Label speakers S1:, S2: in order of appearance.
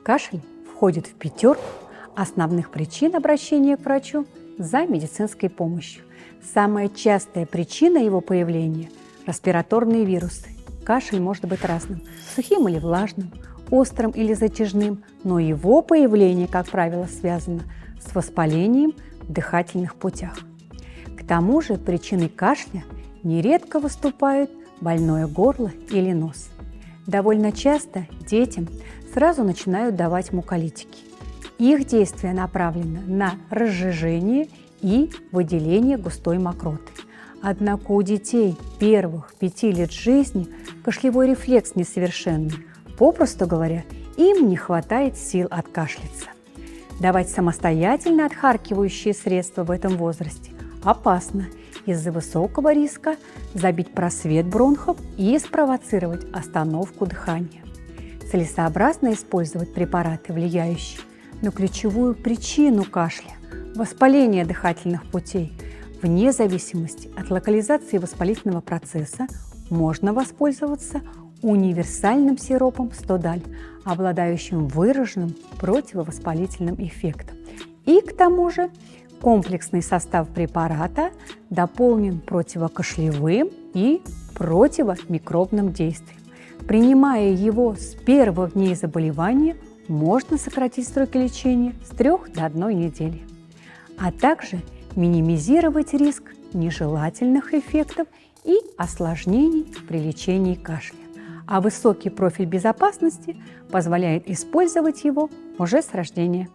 S1: Кашель входит в пятерку основных причин обращения к врачу за медицинской помощью. Самая частая причина его появления – респираторные вирусы. Кашель может быть разным – сухим или влажным, острым или затяжным, но его появление, как правило, связано с воспалением в дыхательных путях. К тому же причиной кашля нередко выступают больное горло или нос. Довольно часто детям сразу начинают давать муколитики. Их действие направлено на разжижение и выделение густой мокроты. Однако у детей первых 5 лет жизни кашлевой рефлекс несовершенный. Попросту говоря, им не хватает сил откашляться. Давать самостоятельно отхаркивающие средства в этом возрасте опасно из-за высокого риска забить просвет бронхов и спровоцировать остановку дыхания. Целесообразно использовать препараты, влияющие на ключевую причину кашля – воспаление дыхательных путей. Вне зависимости от локализации воспалительного процесса можно воспользоваться универсальным сиропом Стодаль, обладающим выраженным противовоспалительным эффектом. И к тому же комплексный состав препарата дополнен противокашлевым и противомикробным действием. Принимая его с первых дней заболевания, можно сократить сроки лечения с 3 до 1 недели, а также минимизировать риск нежелательных эффектов и осложнений при лечении кашля. А высокий профиль безопасности позволяет использовать его уже с рождения.